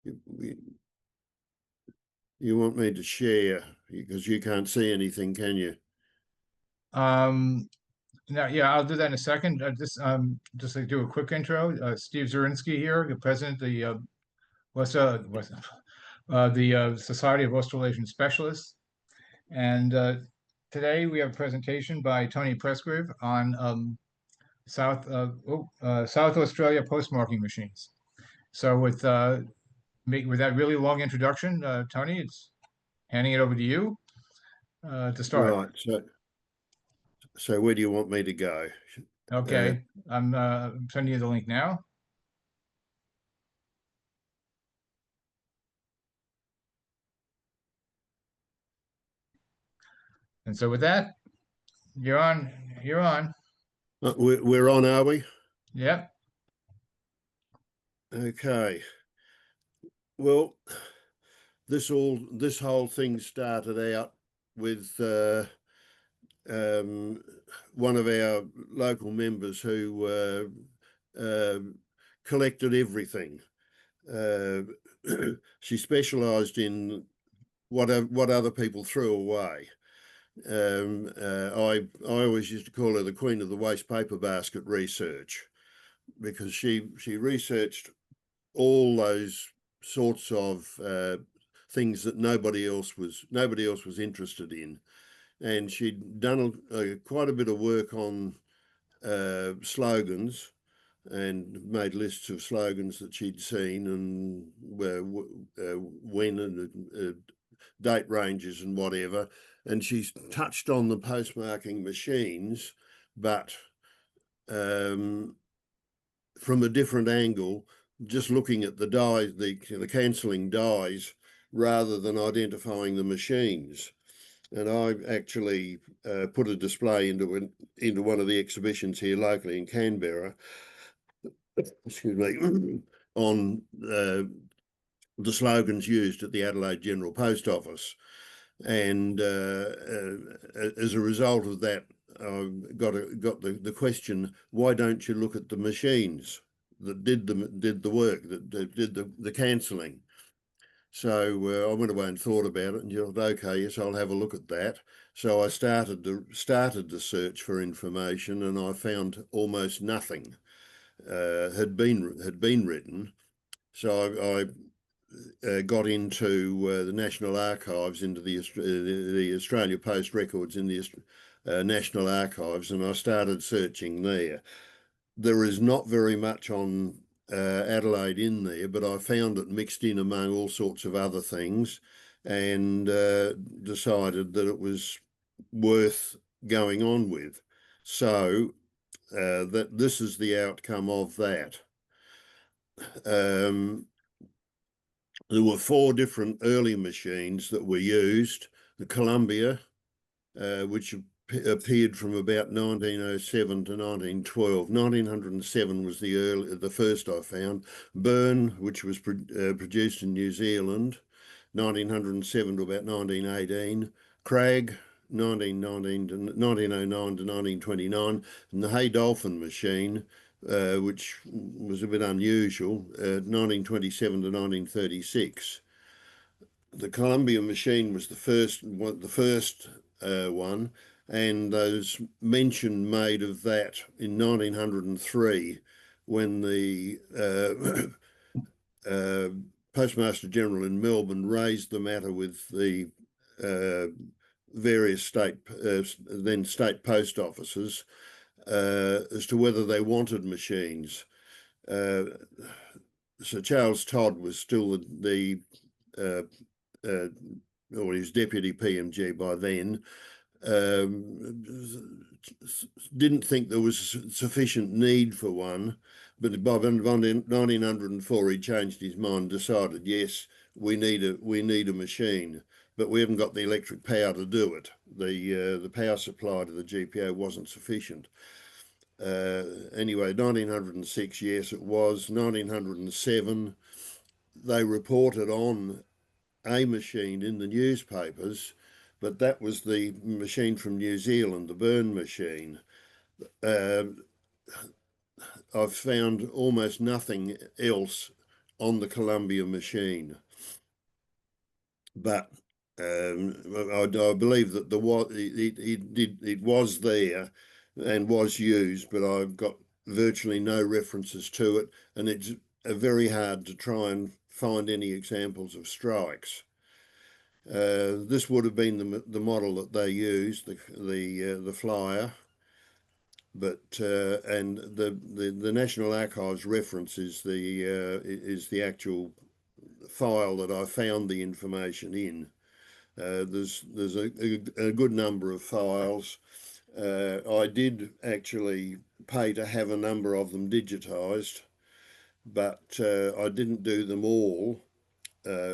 You want me to share because you can't see anything, can you? Now, yeah, I'll do that in a second. Just to do a quick intro. Steve Zirinsky here, the president of the Society of Australasian Specialists. And today we have a presentation by Tony Presgrave on South Australia postmarking machines. So with that really long introduction, Tony, it's handing it over to you to start. Right. So where do you want me to go? Uh, Okay, I'm sending you the link now. And so with that, you're on. You're on. we're on, are we? Yep. Okay. Well, this whole thing started out with um, one of our local members who collected everything. Uh, she specialised in what other people threw away. I always used to call her the queen of the waste paper basket research because she researched all those sorts of things that nobody else was interested in, and she'd done quite a bit of work on slogans and made lists of slogans that she'd seen and when and date ranges and whatever. And she's touched on the postmarking machines, but from a different angle, just looking at the dies, the cancelling dies, rather than identifying the machines. And I actually put a display into one of the exhibitions here locally in Canberra, excuse me, on the slogans used at the Adelaide General Post Office. And as a result of that, I got the question: why don't you look at the machines that did the work, that did the cancelling? So I went away and thought about it, and thought, okay, yes, I'll have a look at that. So I started the search for information, and I found almost nothing had been written. So I got into the National Archives, into the Australia Post records in the National Archives, and I started searching there. There is not very much on Adelaide in there, but I found it mixed in among all sorts of other things, and decided that it was worth going on with. So that this is the outcome of that. Um, there were 4 different early machines that were used. The Columbia, which appeared from about 1907 to 1912. 1907 was the first I found. Burn, which was produced in New Zealand, 1907 to about 1918. Crag, 1909 to 1929, and the Hay Dolphin machine, which was a bit unusual, 1927 to 1936. The Columbia machine was the first one, and there's mention made of that in 1903 when the Postmaster General in Melbourne raised the matter with the various then state post offices as to whether they wanted machines. Sir Charles Todd was still the or his deputy PMG by then, didn't think there was sufficient need for one, but by 1904 he changed his mind, decided, yes, we need a machine, but we haven't got the electric power to do it. The power supply to the GPO wasn't sufficient. Anyway, 1906, yes, it was. 1907, they reported on a machine in the newspapers, but that was the machine from New Zealand, the Burn machine. I've found almost nothing else on the Columbia machine. But I believe that it was there and was used, but I've got virtually no references to it, and it's very hard to try and find any examples of strikes. This would have been the model that they used, the flyer, but and the National Archives reference is the actual file that I found the information in. There's a good number of files. I did actually pay to have a number of them digitized, but I didn't do them all,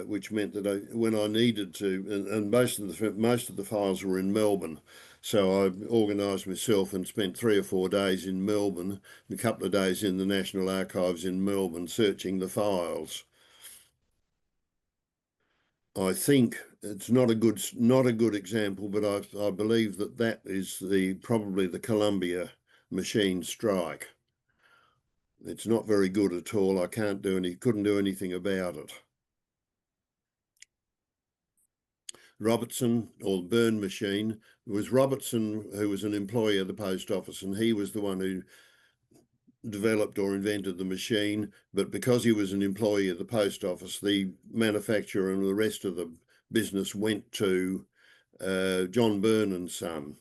which meant that when I needed to, and most of the files were in Melbourne, so I organised myself and spent 3 or 4 days in Melbourne, a couple of days in the National Archives in Melbourne, searching the files. I think it's not a good example, but I believe that is probably the Columbia machine strike. It's not very good at all. I couldn't do anything about it. Robertson, or Burn machine, it was Robertson who was an employee of the post office, and he was the one who developed or invented the machine, but because he was an employee of the post office, the manufacturer and the rest of the business went to John Byrne and Son.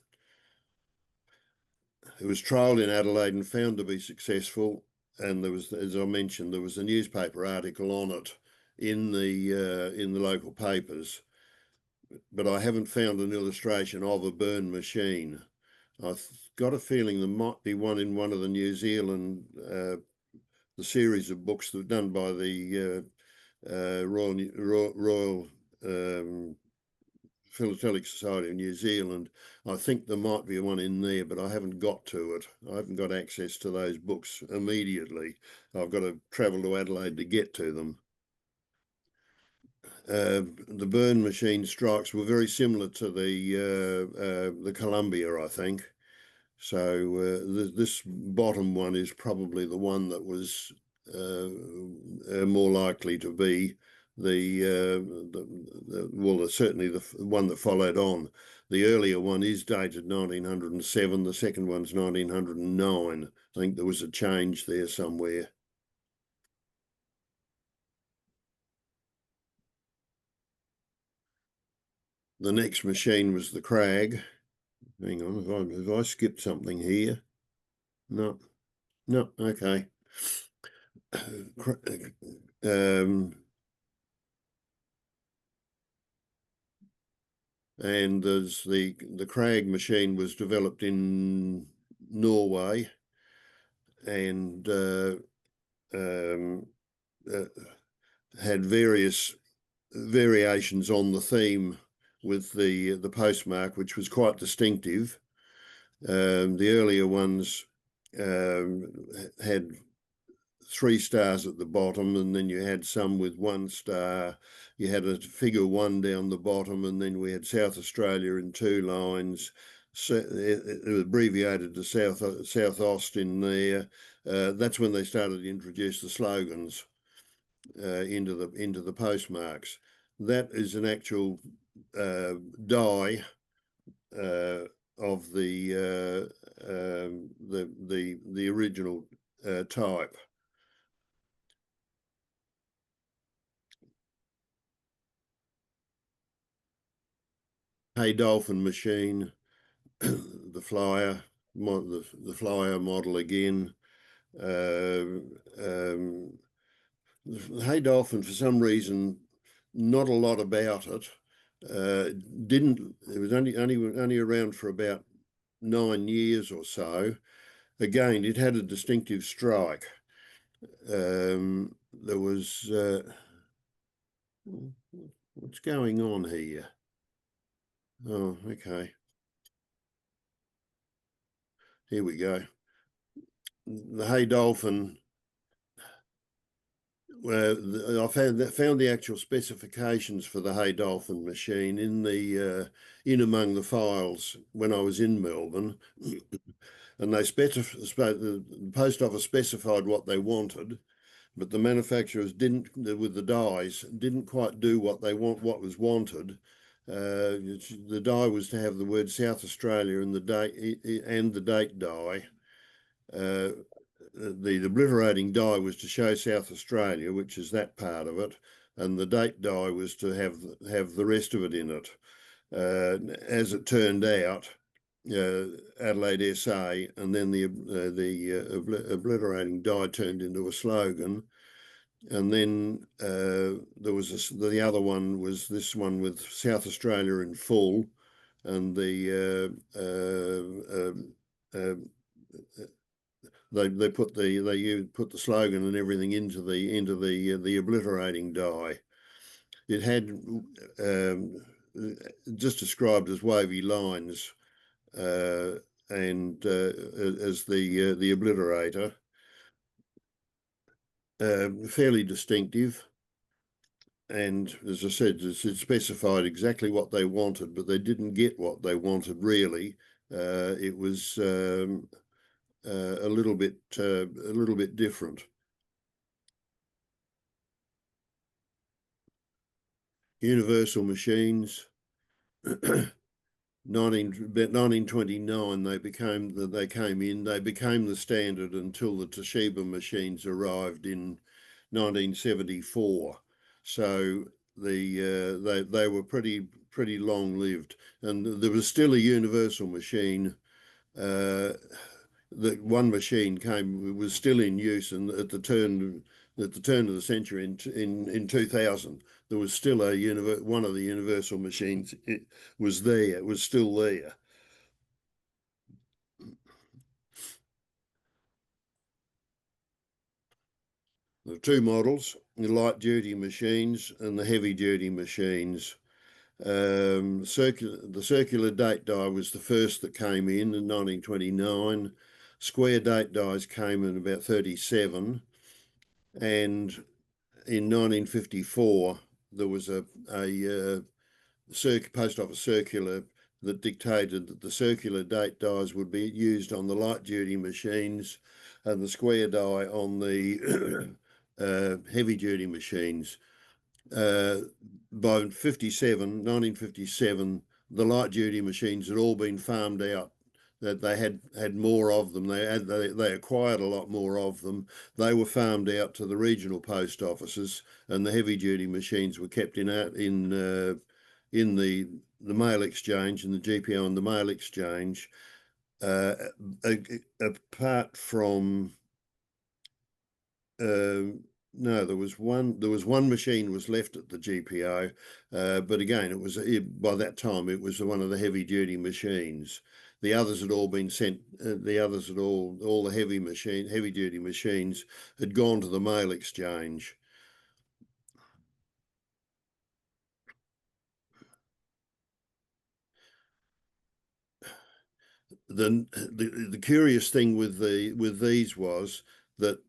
It was trialled in Adelaide and found to be successful, and there was, as I mentioned, there was a newspaper article on it in the local papers, but I haven't found an illustration of a Byrne machine. I've got a feeling there might be one in one of the New Zealand the series of books that were done by the Royal Philatelic Society of New Zealand. I think there might be one in there, but I haven't got to it. I haven't got access to those books immediately. I've got to travel to Adelaide to get to them. The Byrne machine strikes were very similar to the Columbia, I think. So this bottom one is probably the one that was more likely to be certainly the one that followed on. The earlier one is dated 1907. The second one's 1909. I think there was a change there somewhere. The next machine was the Crag. Hang on, have I skipped something here? No, okay. And there's the Crag machine was developed in Norway, and had various variations on the theme with the postmark, which was quite distinctive. The earlier ones had 3 stars at the bottom, and then you had some with 1 star. You had a figure 1 down the bottom, and then we had South Australia in 2 lines. So it was abbreviated to South Aust in there. That's when they started to introduce the slogans into the postmarks. That is an actual die of the original type. Hey Dolphin machine, the flyer model again. Hey Dolphin, for some reason, not a lot about it. It was only around for about 9 years or so. Again, it had a distinctive strike. There was what's going on here? Oh, okay. Here we go. The Hey Dolphin. I found the actual specifications for the Hey Dolphin machine in among the files when I was in Melbourne, and the post office specified what they wanted, but the manufacturers didn't, with the dies, didn't quite do what was wanted. The die was to have the word South Australia and the date die. The obliterating die was to show South Australia, which is that part of it, and the date die was to have the rest of it in it. As it turned out, Adelaide SA, and then the obliterating die turned into a slogan. And then there was the other one was this one with South Australia in full, and they put the slogan and everything into the obliterating die. It had just described as wavy lines, and as the obliterator, fairly distinctive. And as I said, it specified exactly what they wanted, but they didn't get what they wanted really. It was a little bit different. Universal machines. 1929 they came in. They became the standard until the Toshiba machines arrived in 1974. So they were pretty long lived, and there was still a universal machine. That one machine was still in use, and at the turn of the century in 2000, there was still one of the universal machines. It was there. It was still there. There are two models: the light duty machines and the heavy duty machines. The circular date die was the first that came in 1929. Square date dies came in about 37, and in 1954 there was a post office circular that dictated that the circular date dies would be used on the light duty machines and the square die on the heavy duty machines. By 1957, the light duty machines had all been farmed out. That they had more of them. They acquired a lot more of them. They were farmed out to the regional post offices, and the heavy duty machines were kept in the mail exchange, in the GPO and the mail exchange. Apart from no, there was one machine was left at the GPO, but again, by that time it was one of the heavy duty machines. The others had all been sent. All the heavy duty machines had gone to the mail exchange. The curious thing with these was that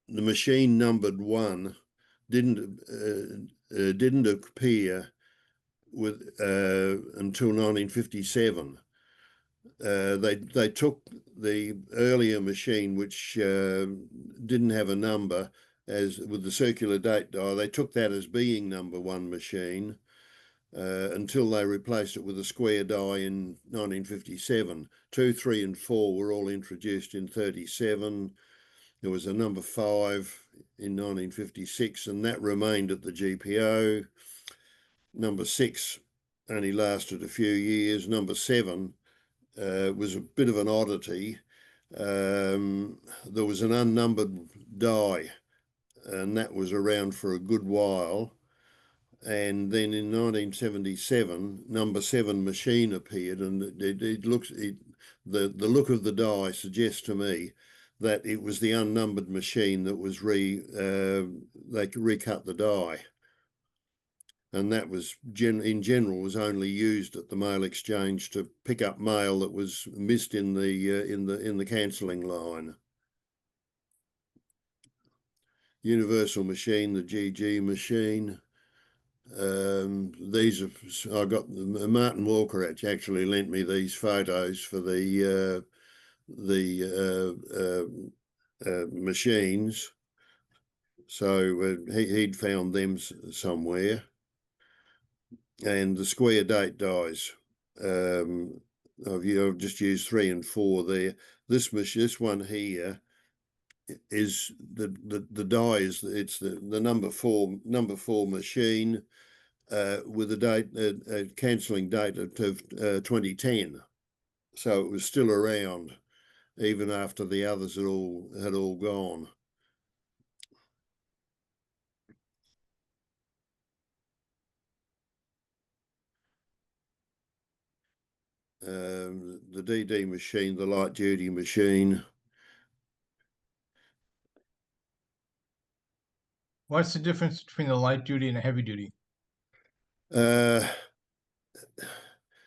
the machine numbered 1 didn't appear until 1957. They took the earlier machine, which didn't have a number, as with the circular date die. They took that as being number 1 machine until they replaced it with a square die in 1957. 2, 3, and 4 were all introduced in 37. There was a number 5 in 1956, and that remained at the GPO. Number 6 only lasted a few years. Number 7 was a bit of an oddity. There was an unnumbered die, and that was around for a good while. And then in 1977, number 7 machine appeared, and the look of the die suggests to me that it was the unnumbered machine that was they recut the die, and that was in general was only used at the mail exchange to pick up mail that was missed in the cancelling line. Universal machine, the GG machine. I got Martin Walker actually lent me these photos for the machines. So he'd found them somewhere. And the square date dies. I've just used 3 and 4 there. This one here is the die is it's the number 4 machine with a date a cancelling date of 2010. So it was still around even after the others had all gone. The DD machine, the light duty machine. What's the difference between the light duty and a heavy duty? Uh,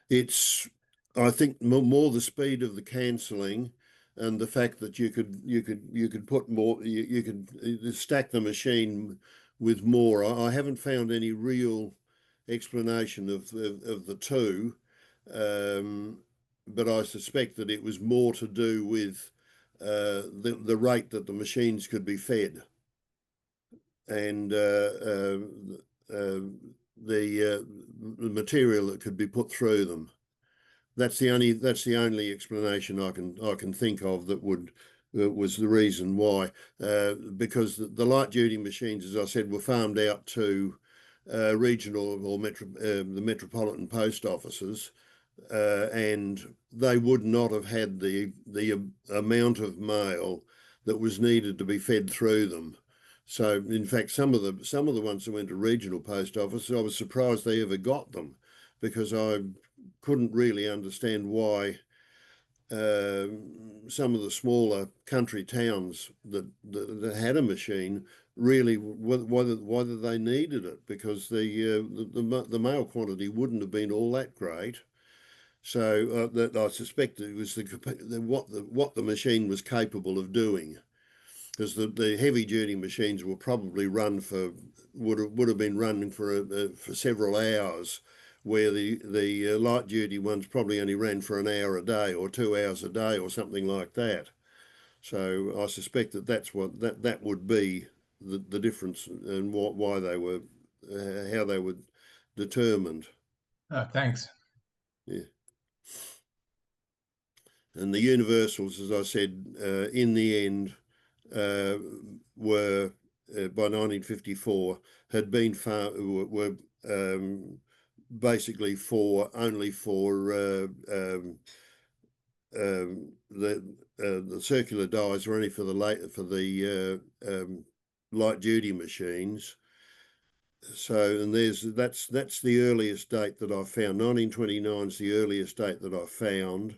it's, I think, more the speed of the cancelling, and the fact that you could put more, you could stack the machine with more. I haven't found any real explanation of the two, but I suspect that it was more to do with the rate that the machines could be fed, and the material that could be put through them. That's the only explanation I can think of that was the reason why, because the light duty machines, as I said, were farmed out to regional or the metropolitan post offices, and they would not have had the amount of mail that was needed to be fed through them. So, in fact, some of the ones that went to regional post offices, I was surprised they ever got them, because I couldn't really understand why some of the smaller country towns that had a machine really whether they needed it, because the mail quantity wouldn't have been all that great. So that I suspect it was what the machine was capable of doing, because the heavy duty machines were probably would have been running for several hours, where the light duty ones probably only ran for an hour a day or 2 hours a day or something like that. So I suspect that would be the difference, and why they were how they were determined. Thanks. Yeah. And the universals, as I said, in the end, were by 1954 had been were basically only for the circular dies were only for the light duty machines. So, and that's the earliest date that I found. 1929 is the earliest date that I found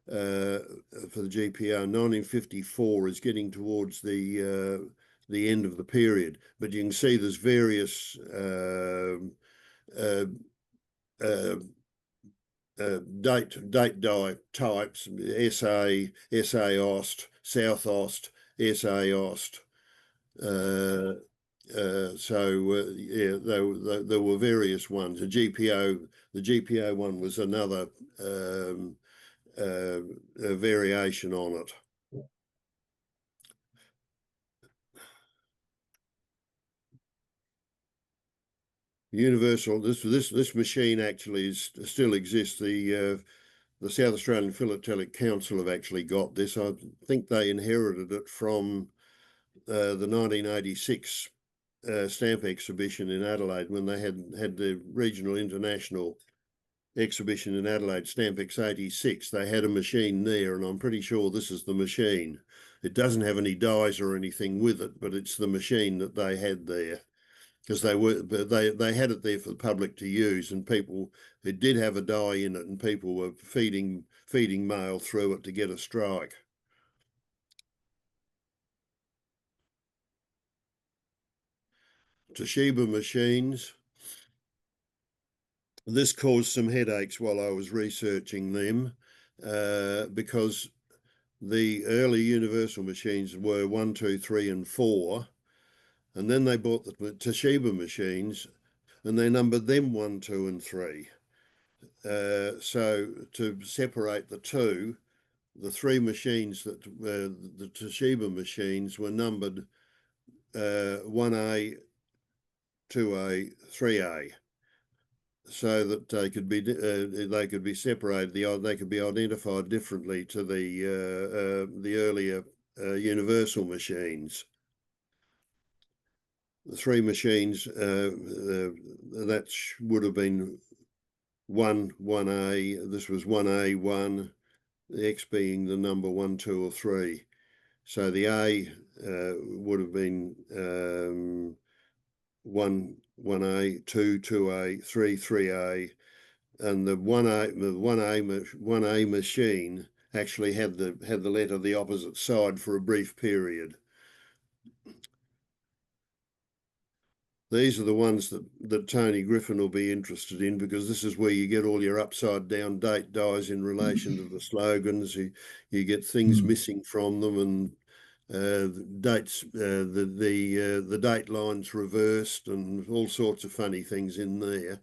for the GPO. 1954 is getting towards the end of the period, but you can see there's various date die types: SA Ost, South Ost, SA Ost. Yeah, there were various ones. The GPO one was another a variation on it. Universal. This machine actually still exists. The South Australian Philatelic Council have actually got this. I think they inherited it from the 1986 stamp exhibition in Adelaide, when they had the regional international exhibition in Adelaide, Stampex 86. They had a machine there, and I'm pretty sure this is the machine. It doesn't have any dies or anything with it, but it's the machine that they had there, because they had it there for the public to use, and it did have a die in it, and people were feeding mail through it to get a strike. Toshiba machines. This caused some headaches while I was researching them, because the early Universal machines were 1, 2, 3, and 4, and then they bought the Toshiba machines, and they numbered them 1, 2, and 3. So to separate the two, the 3 machines the Toshiba machines were numbered 1A, 2A, 3A, so that they could be separated. They could be identified differently to the earlier universal machines. The three machines that would have been 1A. This was 1A1. The X being the number 1, 2, or 3. So the A would have been 1A, 2, 2A, 3, 3A, and the 1A machine actually had the letter the opposite side for a brief period. These are the ones that Tony Griffin will be interested in, because this is where you get all your upside down date dies in relation to the slogans. You get things missing from them, and dates, the date lines reversed, and all sorts of funny things in there.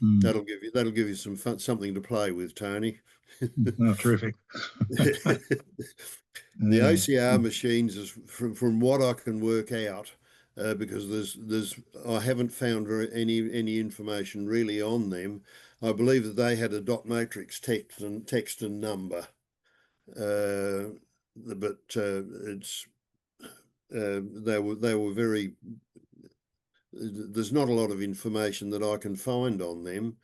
That'll give you something to play with, Tony. Oh, terrific. The OCR machines, is from what I can work out, because I haven't found any information really on them. I believe that they had a dot matrix text and number, but it's they were very. There's not a lot of information that I can find on them.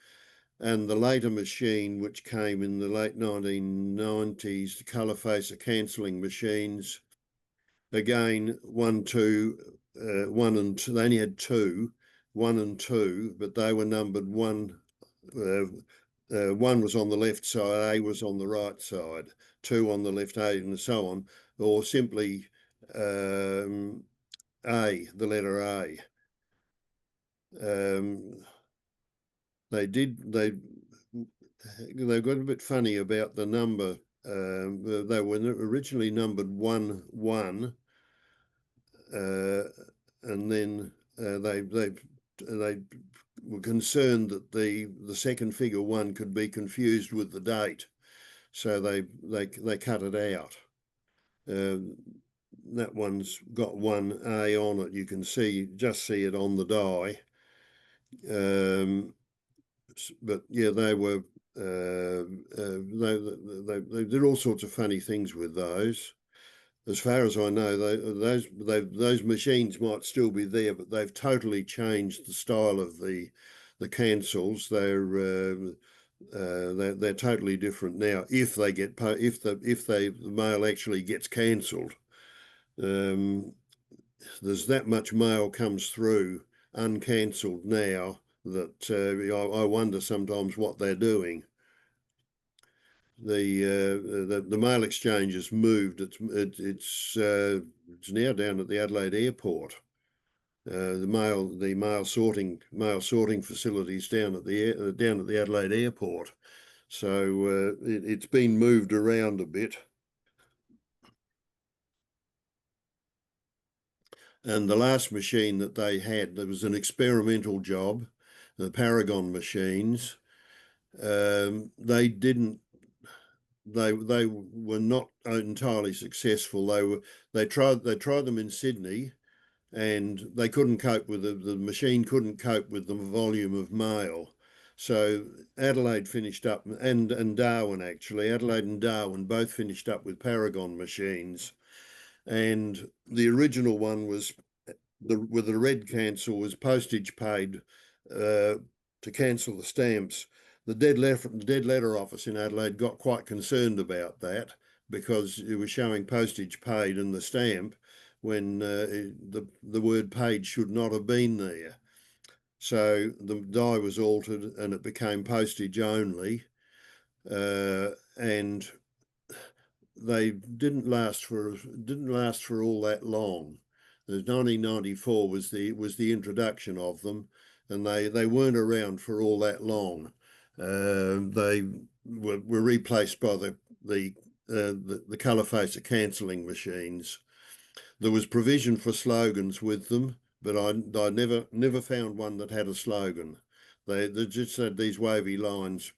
And the later machine, which came in the late 1990s, the colour phaser cancelling machines, again, 1, 2, 1 and 2. They only had 2, 1 and 2, but they were numbered 1. 1 was on the left side, A was on the right side, 2 on the left, A, and so on, or simply A, the letter A. They got a bit funny about the number. They were originally numbered 1, 1, and then they were concerned that the second figure 1 could be confused with the date, so they cut it out. That one's got 1A on it. You can just see it on the die. But yeah, they were they did all sorts of funny things with those. As far as I know, those machines might still be there, but they've totally changed the style of the cancels. They're totally different now. If the mail actually gets cancelled, there's that much mail comes through uncancelled now that I wonder sometimes what they're doing. The mail exchange has moved. It's now down at the Adelaide Airport. The mail sorting facilities down at the Adelaide Airport. So it's been moved around a bit. And the last machine that they had, there was an experimental job, the Paragon machines. They were not entirely successful. They tried them in Sydney, and they couldn't cope with the machine couldn't cope with the volume of mail. So Adelaide finished up, and Darwin actually, Adelaide and Darwin both finished up with Paragon machines. And the original one was with the red cancel was postage paid to cancel the stamps. The dead letter office in Adelaide got quite concerned about that, because it was showing postage paid in the stamp when the word paid should not have been there. So the die was altered and it became postage only, and they didn't last for all that long. 1994 was the introduction of them, and they weren't around for all that long. They were replaced by the colour phaser cancelling machines. There was provision for slogans with them, but I never found one that had a slogan. They just had these wavy lines.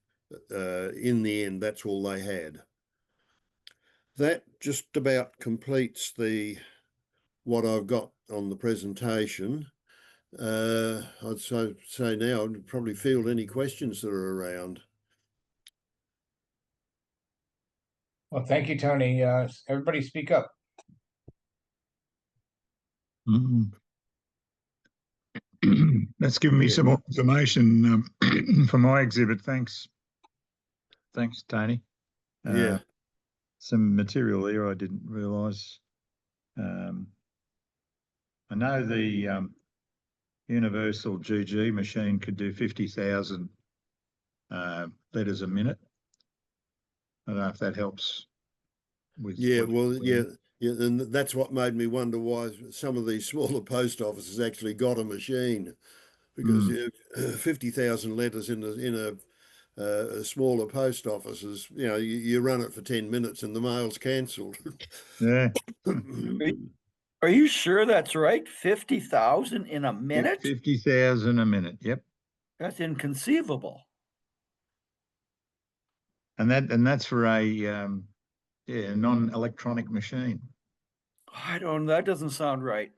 In the end, that's all they had. That just about completes the what I've got on the presentation. I'd say now I'd probably field any questions that are around. Well, thank you, Tony. Everybody speak up. That's given me some more information for my exhibit. Thanks, Tony. Yeah. Some material there I didn't realise. I know the universal GG machine could do 50,000 letters a minute. I don't know if that helps with. Yeah, well, yeah, and that's what made me wonder why some of these smaller post offices actually got a machine, because 50,000 letters in a smaller post office is, you run it for 10 minutes and the mail's cancelled. Yeah. Are you sure that's right? 50,000 in a minute? 50,000 a minute. Yep. That's inconceivable. And that's for a non-electronic machine. That doesn't sound right.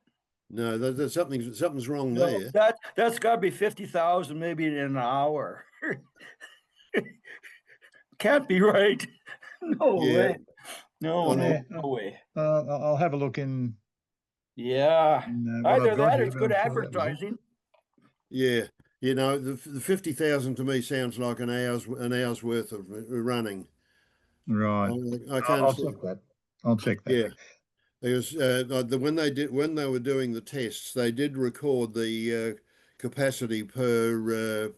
No, there's something's wrong No, there. that's got to be 50,000 maybe in an hour. Can't be right. No way. No way. I'll have a look in. Yeah. Either that or it's good advertising. Yeah. The 50,000 to me sounds like an hour's worth of running. Right. I can't. I'll check that. I'll check that. Yeah. Because when they were doing the tests, they did record the capacity per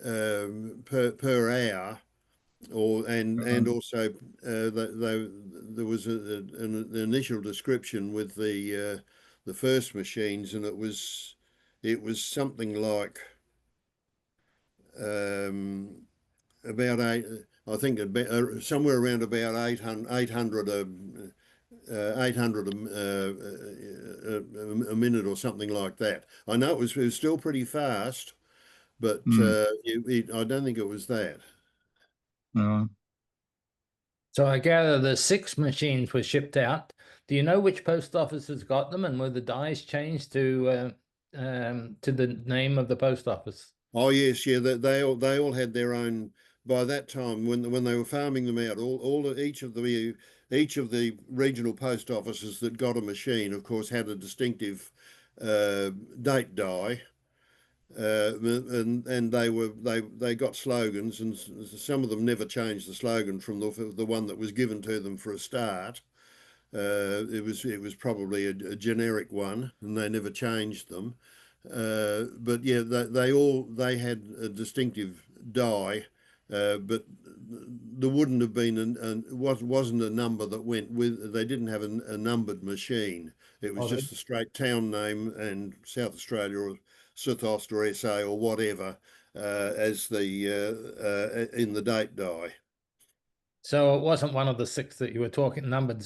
hour, and also there was an initial description with the first machines, and it was something like about somewhere around about 800 a minute or something like that. I know it was still pretty fast, but I don't think it was that. So I gather the 6 machines were shipped out. Do you know which post offices got them, and were the dies changed to the name of the post office? Oh yes, yeah. They all had their own. By that time, when they were farming them out, each of the regional post offices that got a machine, of course, had a distinctive date die. And they got slogans, and some of them never changed the slogan from the one that was given to them for a start. It was probably a generic one, and they never changed them. But yeah, they had a distinctive die, but there wouldn't have been wasn't a number that went with. They didn't have a numbered machine. It was just a straight town name and South Australia or South or SA or whatever as the in the date die. So it wasn't one of the 6 that you were talking numbered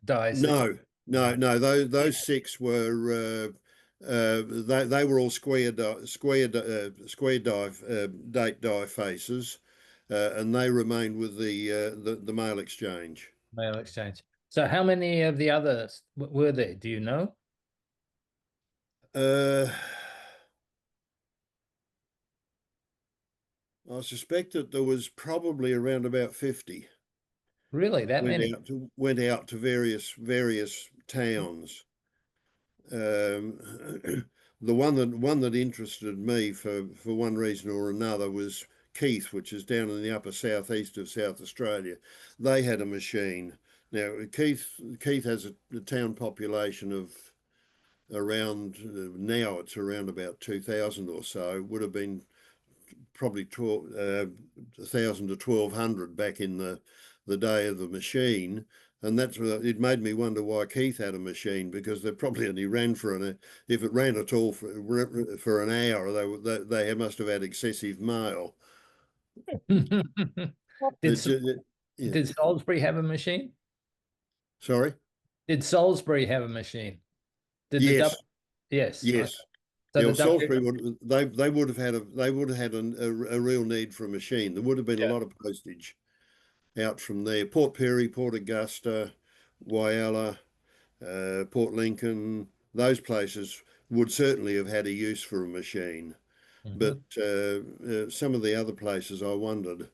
dies. No. Those 6 were they were all square die date die faces, and they remained with the mail exchange. Mail exchange. So how many of the others were there? Do you know? I suspect that there was probably around about 50. Really, that many? Went out to various towns. The one that interested me for one reason or another was Keith, which is down in the upper southeast of South Australia. They had a machine. Now Keith has a town population of around now it's around about 2,000 or so. Would have been probably 1,000 to 1,200 back in the day of the machine. And that's what it made me wonder why Keith had a machine, because they probably only ran if it ran at all for an hour, they must have had excessive mail. Did Salisbury have a machine? Sorry? Did Salisbury have a machine? Yes. Yes. Yes. So yeah, Salisbury would have had a real need for a machine. There would have been a lot of postage out from there. Port Pirie, Port Augusta, Whyalla, Port Lincoln, those places would certainly have had a use for a machine. But some of the other places, I wondered.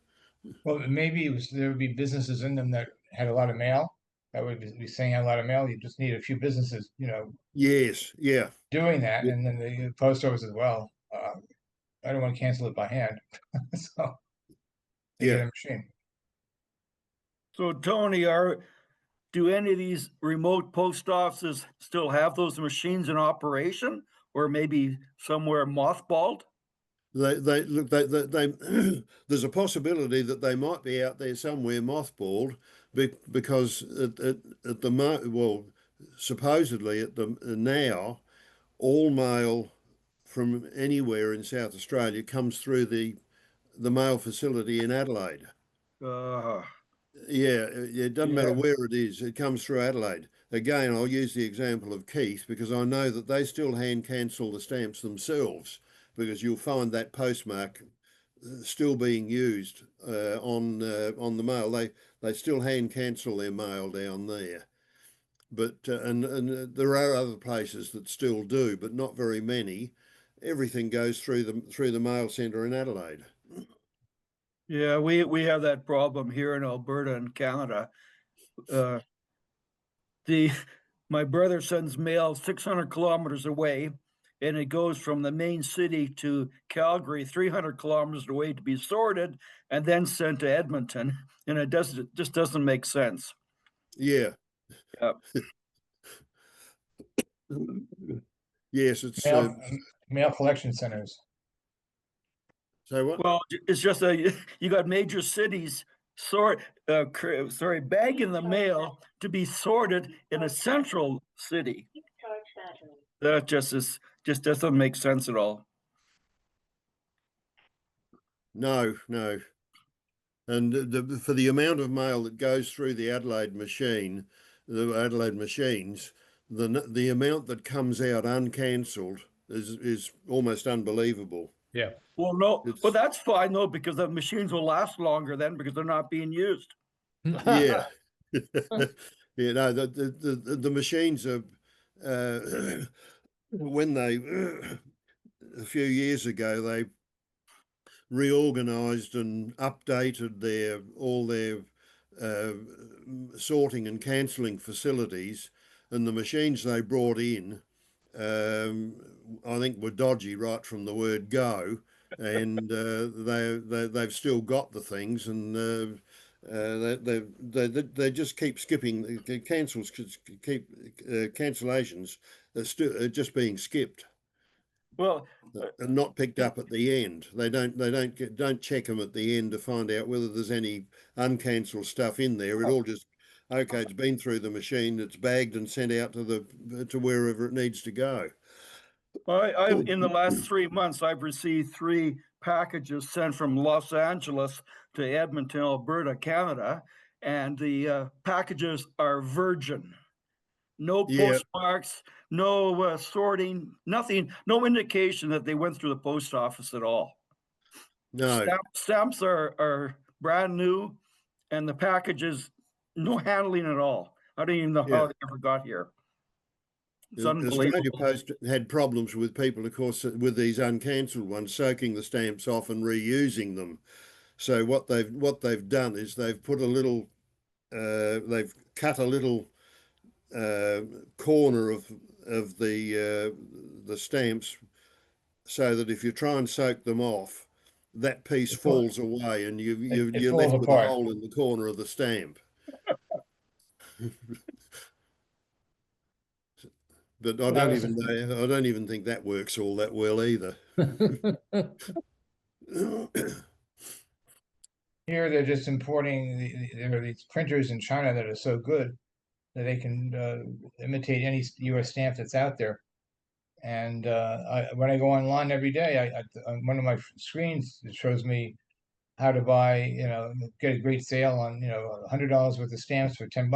Well, maybe there would be businesses in them that had a lot of mail. That would be sending out a lot of mail. You just need a few businesses, Yes, yeah, doing that, and then the post office as well. I don't want to cancel it by hand, so they get a yeah. machine. So Tony, do any of these remote post offices still have those machines in operation, or maybe somewhere mothballed? They look. They there's a possibility that they might be out there somewhere mothballed, because at the well, supposedly at the now, all mail from anywhere in South Australia comes through the mail facility in Adelaide. Uh, Yeah, it doesn't matter Yeah. where it is, it comes through Adelaide. Again, I'll use the example of Keith because I know that they still hand cancel the stamps themselves, because you'll find that postmark still being used on the mail. They still hand cancel their mail down there. But and there are other places that still do, but not very many. Everything goes through the mail centre in Adelaide. yeah, we have that problem here in Alberta and Canada. My brother sends mail 600 kilometers away, and it goes from the main city to Calgary, 300 kilometers away, to be sorted and then sent to Edmonton. And it just doesn't make sense. Yeah. Yeah. Yes, it's Mail collection centers. so what? Well, it's just you got major cities bagging the mail to be sorted in a central city. That just doesn't make sense at all. No. And for the amount of mail that goes through the Adelaide machines, the amount that comes out uncancelled is almost unbelievable. Yeah. Well, no, It's- well, that's fine though, because the machines will last longer then because they're not being used. Yeah. Yeah, no, the machines are when they a few years ago they reorganized and updated all their sorting and cancelling facilities, and the machines they brought in, I think, were dodgy right from the word go, and they've still got the things, and they just keep skipping cancellations are just being skipped Well, and not picked up at the end. They don't check them at the end to find out whether there's any uncancelled stuff in there. It all just, okay, it's been through the machine, it's bagged and sent out to wherever it needs to go. in the last 3 months, I've received 3 packages sent from Los Angeles to Edmonton, Alberta, Canada, and the packages are virgin. No Yeah. postmarks, no sorting, nothing, no indication that they went through the post office at all. No. Stamps are brand new, and the packages, no handling at all. I don't even know how they ever got here. It's Australia unbelievable. Post had problems with people, of course, with these uncancelled ones, soaking the stamps off and reusing them. So what they've done is they've put they've cut a little corner of the stamps, so that if you try and soak them off, that piece falls away, and you're falls left with apart. a hole in the corner of the stamp. But I don't even think that works all that well either. Here they're just importing there are these printers in China that are so good that they can imitate any U.S. stamp that's out there. And when I go online every day, on one of my screens, it shows me how to buy, get a great sale on, $100 worth of stamps for $10.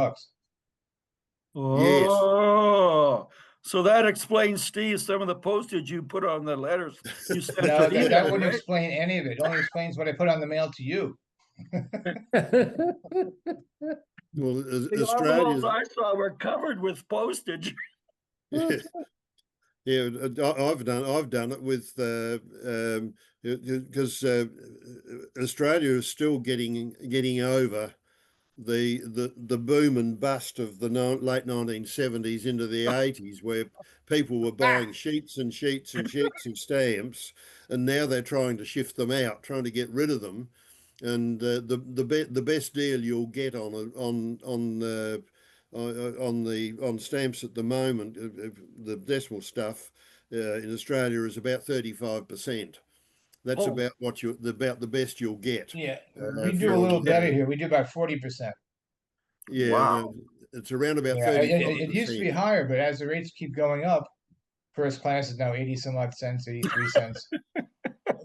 Yes. Oh, so that explains, Steve, some of the postage you put on the letters you sent No, to that wouldn't right? explain any of it. It only explains what I put on the mail to you. Well, The envelopes Australia's I saw were covered with postage. yeah, yeah. I've done it with because Australia is still getting over the boom and bust of the late 1970s into the 80s, where people were buying sheets and sheets and sheets of stamps, and now they're trying to shift them out, trying to get rid of them. And the best deal you'll get on stamps at the moment, the decimal stuff in Australia is about 35%. That's Oh. about about the best you'll get. Yeah, Uh, we do a for- little yeah. better here. We do about 40%. Yeah, Wow. it's around about Yeah, it used to be 35%. higher, but as the rates keep going up, first class is now 80 some odd cents, 83 cents.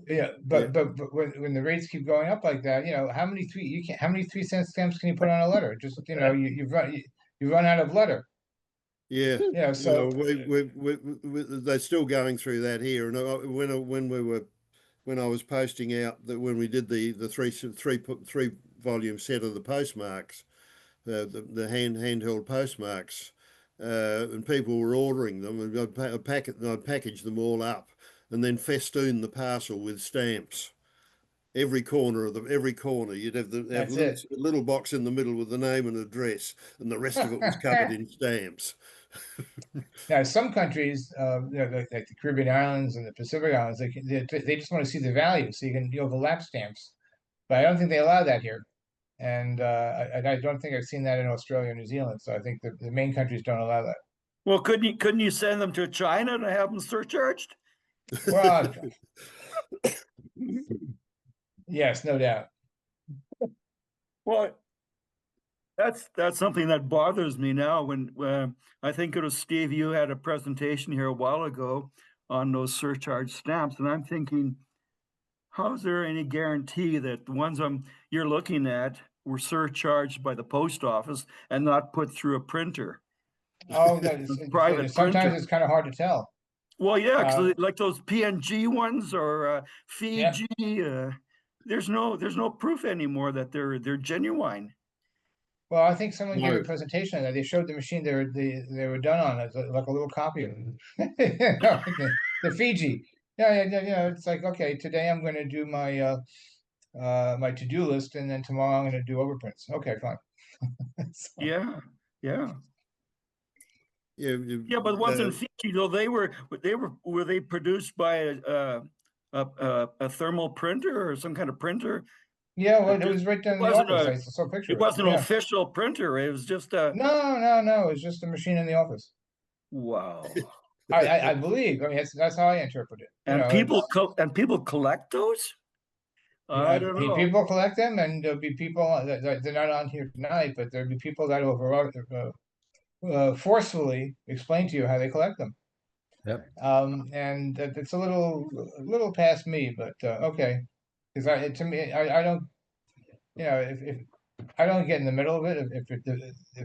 Yeah, but when the rates keep going up like that, how many 3-cent stamps can you put on a letter? Just you run out of letter. Yeah, So they're still going through that here. And when I was posting out that when we did the three volume set of the postmarks, the handheld postmarks, and people were ordering them, and I'd package them all up, and then festoon the parcel with stamps. Every corner you'd have That's it. little box in the middle with the name and address, and the rest of it was covered in stamps. Now, some countries, like the Caribbean islands and the Pacific islands, they just want to see the value, so you can overlap stamps. But I don't think they allow that here, and I don't think I've seen that in Australia or New Zealand. So I think the main countries don't allow that. Well, couldn't you send them to China to have them surcharged? Well, yes, no doubt. Well, that's something that bothers me now. When I think it was Steve, you had a presentation here a while ago on those surcharge stamps, and I'm thinking, how is there any guarantee that the ones you're looking at were surcharged by the post office and not put through a printer? Oh, no, Private sometimes printer. it's kind of hard to tell. Well, yeah, Uh, because like those PNG ones or Fiji, there's no proof anymore that they're genuine. Well, I think someone gave a No. presentation that they showed the machine they were done on as like a little copy of the Fiji. Yeah. It's like, okay, today I'm going to do my my to-do list, and then tomorrow I'm going to do overprints. Okay, fine. So, Yeah. Yeah, Yeah, but the ones in Fiji, though, were they produced by a thermal printer or some kind of printer? yeah, well, it was right down in the wasn't office. I saw a picture. It wasn't an Yeah. official printer. It was just a No. It was just a machine in the office. wow. I believe. I mean, that's how I interpret it. And people collect those? I don't know. People collect them, and there'll be people that they're not on here tonight, but there'll be people that will forcefully explain to you how they collect them. Yep. And it's a little past me, but okay, because to me, I don't, if I don't get in the middle of it, if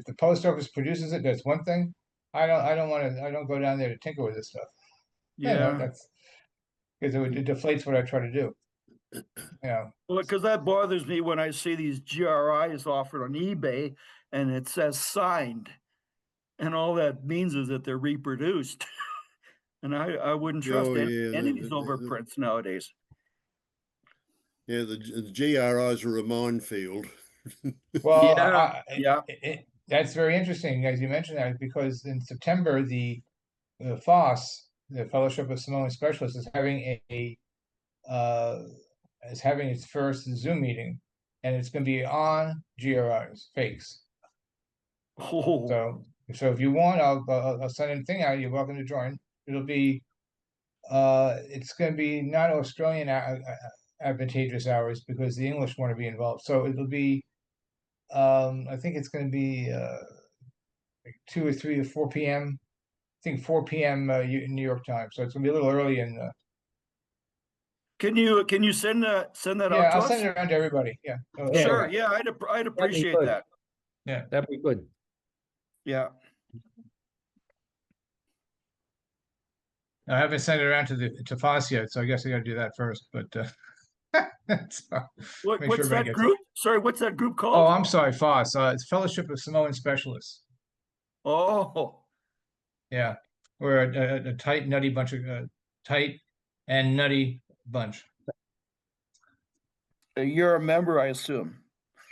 the post office produces it, that's one thing. I don't go down there to tinker with this stuff. Yeah. That's because it deflates what I try to do. Well, because that bothers me when I see these GRIs offered on eBay and it says signed, and all that means is that they're reproduced. And I wouldn't trust any of these overprints nowadays. Yeah, the GRIs are a minefield. Well, yeah. That's very interesting, as you mentioned that, because in September the FOSS, the Fellowship of Samoan Specialists, is having its first Zoom meeting, and it's going to be on GRIs, fakes. Oh. So if you want, I'll send a thing out. You're welcome to join. It'll be it's going to be not Australian advantageous hours because the English want to be involved. So it'll be I think it's going to be like 2 or 3 or 4 p.m. I think 4 p.m. New York time. So it's going to be a little early. And can you send that out to I'll us? send it around to everybody. Yeah. Sure. Yeah, I'd appreciate that. Yeah, that'd be good. Yeah. I haven't sent it around to FOSS yet, so I guess I got to do that first. But So, make sure What's everybody that gets it. group? Sorry, what's that group Oh, called? I'm sorry, FOSS. It's Fellowship of Samoan Specialists. Oh, Yeah, we're a tight, nutty bunch of tight and nutty bunch. you're a member, I assume.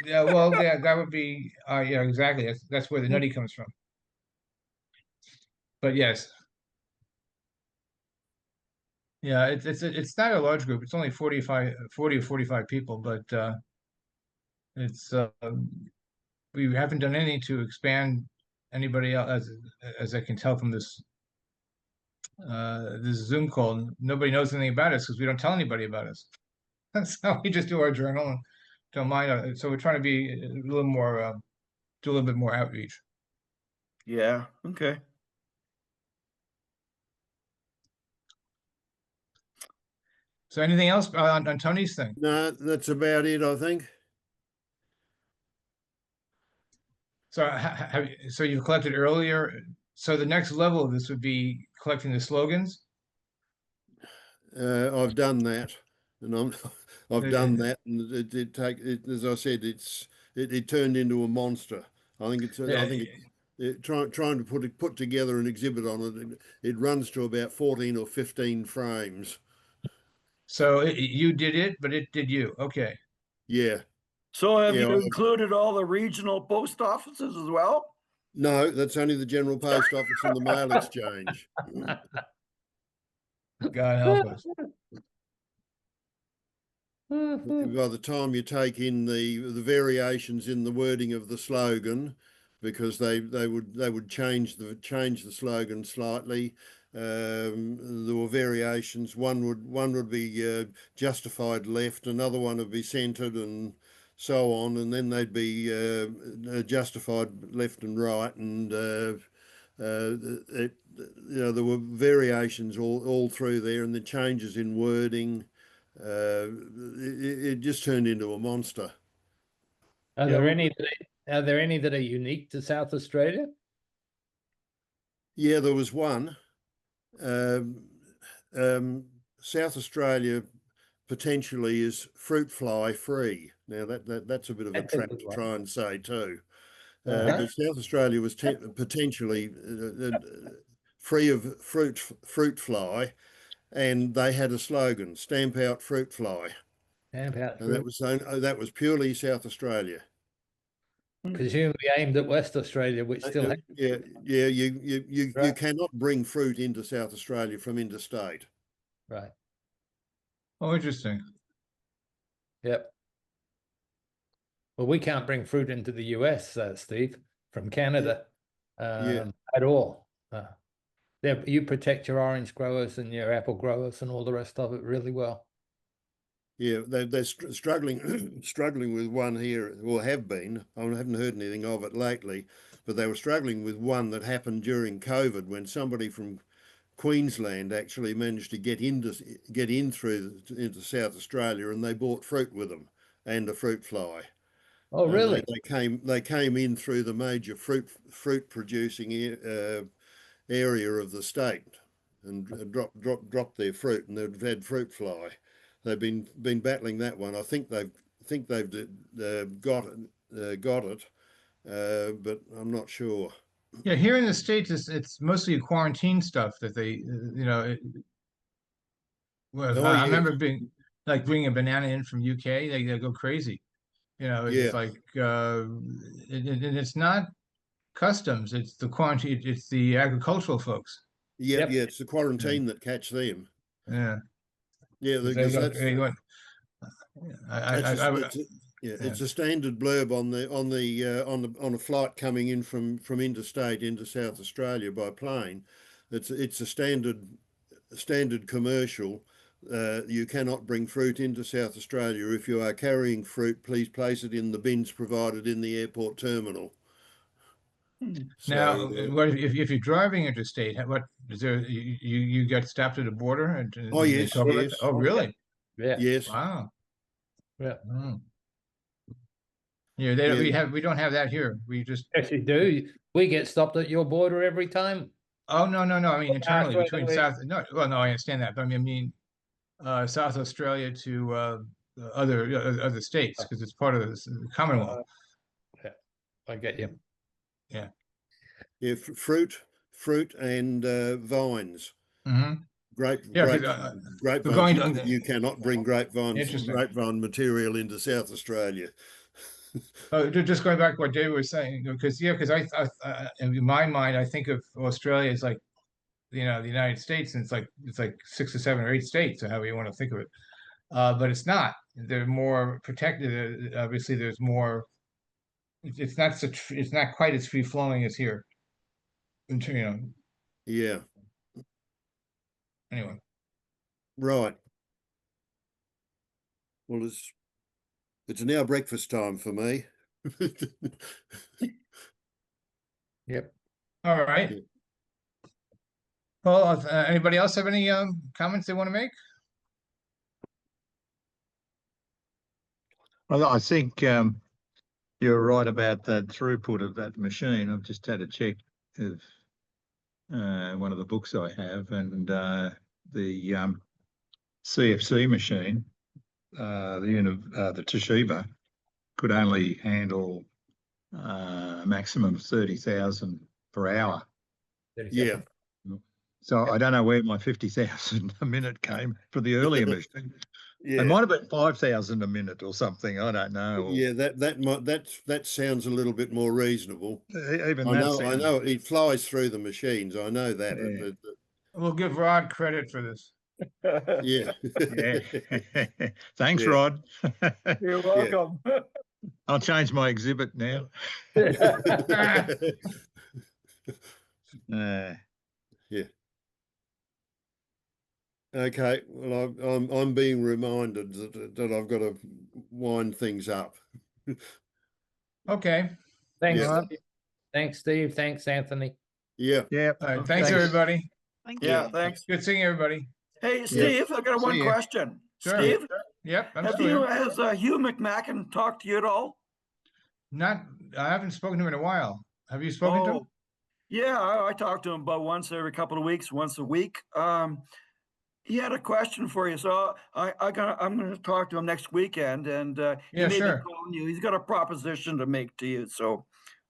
Yeah, well, that would be yeah, exactly. That's where the nutty comes from. But yes, yeah, it's not a large group. It's only 40 or 45 people, but it's we haven't done anything to expand anybody else, as I can tell from this this Zoom call. Nobody knows anything about us because we don't tell anybody about us. So we just do our journal and don't mind. So we're trying to be a little more, do a little bit more outreach. Yeah. Okay. So anything else on Tony's thing? No, that's about it, I think. So so you've collected earlier. So the next level of this would be collecting the slogans. I've done that, and I've Uh, done that, and as I said, it turned into a monster. I think trying to put together an exhibit on it runs to about 14 or 15 frames. So you did it, but it did you. Okay. Yeah. So have Yeah, you included all the regional post offices as well? No, that's only the General Post Office and the Mail Exchange. God help us. By the time you take in the variations in the wording of the slogan, because they would change the slogan slightly. There were variations. One would be justified left, another one would be centred, and so on, and then they'd be justified left and right, and there were variations all through there, and the changes in wording. It just turned into a monster. Are Yeah, there any that are unique to South Australia? Yeah, there was one. South Australia potentially is fruit fly free. Now that's a bit of a That's a trap good to one. try and say too. Uh-huh. But South Australia was potentially free of fruit fly, and they had a slogan: "Stamp out fruit fly," How about and that was purely South Australia. presumably aimed at West Australia, which still has Yeah. You Right. cannot bring fruit into South Australia from interstate. right. Oh, interesting. Yep. Well, we can't bring fruit into the US, Steve, from Canada Yeah. at all. You protect your orange growers and your apple growers and all the rest of it really well. Yeah, they're struggling struggling with one here, or have been. I haven't heard anything of it lately, but they were struggling with one that happened during COVID when somebody from Queensland actually managed to get in into South Australia, and they brought fruit with them and a fruit fly. Oh, And really? they came in through the major fruit producing area of the state and dropped their fruit, and they've had fruit fly. They've been battling that one. I think they've got it, but I'm not sure. Yeah, here in the States, it's mostly quarantine stuff that they, Oh I yeah, remember being like bringing a banana in from UK, they go crazy. yeah, It's like it's not customs, it's the quarantine, it's the agricultural folks. yeah. Yep. It's the quarantine that catch them. Yeah. Yeah, They because go, that's they go, it's a standard blurb on a flight coming in from interstate into South Australia by plane. It's a standard commercial. You cannot bring fruit into South Australia. If you are carrying fruit, please place it in the bins provided in the airport terminal. now, So, what if you're driving interstate? What is there? You get stopped at a border and oh they yes, talk about yes, that? Oh, really? Yeah. yes, Wow. Yeah. Mm. Yeah, yeah, we don't have that here. We just Yes, you do. We get stopped at your border every time. oh no. I mean internally Halfway between away. South. No, well, no, I understand that, but I mean South Australia to other states because it's part of the Commonwealth. I get you. Yeah, fruit and vines. Hmm. Grapevines. we're going to- You cannot bring grapevine material into South Australia. Just going back to what David was saying, because I in my mind I think of Australia as like, the United States, and it's like 6 or 7 or 8 states, or however you want to think of it. But it's not. They're more protected. Obviously, there's more. It's not quite as free flowing as here. Yeah. Anyway. Right. Well, it's now breakfast time for me. Yep. All right. Yeah. Well, anybody else have any comments they want to make? Well, I think you're right about the throughput of that machine. I've just had a check of one of the books I have, and the CFC machine, the Toshiba, could only handle a maximum of 30,000 per hour. Yeah. So I don't know where my 50,000 a minute came for the earlier machine. Yeah. It might have been 5,000 a minute or something. I don't know. Yeah, that sounds a little bit more reasonable. Even I that know it flies through the machines. I know that. Yeah. We'll give Rod credit for this. Yeah. Yeah. Thanks, Yeah. Rod. You're welcome. I'll change my exhibit now. Yeah. Okay. Well, I'm being reminded that I've got to wind things up. Okay. Thanks. Yeah. Steve. Thanks, Steve. Thanks, Anthony. Yeah. Yeah. All right. Thanks, Thanks. everybody. Thank Yeah, you. thanks. Good seeing everybody. Hey, Steve, I got See one ya. question. Sure. Steve, Yep. I'm has still here. Hugh McMacken talked to you at all? I haven't spoken to him in a while. Have you spoken to him? Yeah, I talk to him about once every couple of weeks, once a week. He had a question for you, so I'm going to talk to him next weekend, and he Yeah, may sure. be calling you. He's got a proposition to make to you, so.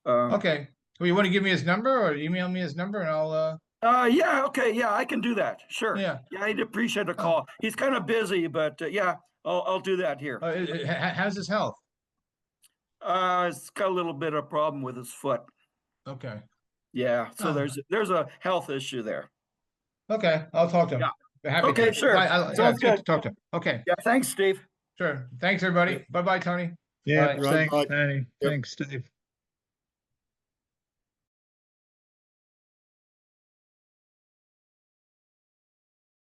Okay. Well, you want to give me his number or email me his number and I'll Yeah, okay, yeah, I can do that. Sure. Yeah. Yeah, I'd appreciate a call. He's kind of busy, but yeah, I'll do that here. how's his health? It's got a little bit of problem with his foot. Okay. Yeah, so Oh. there's a health issue there. Okay. I'll talk to him. Happy Okay, to. sure. Yeah, Sounds it's good to good. talk to him. Okay. Yeah, thanks, Steve. Sure. Thanks, everybody. Bye-bye, Tony. Yeah. Bye. Thanks, Bye. Tony. Yep. Thanks, Steve.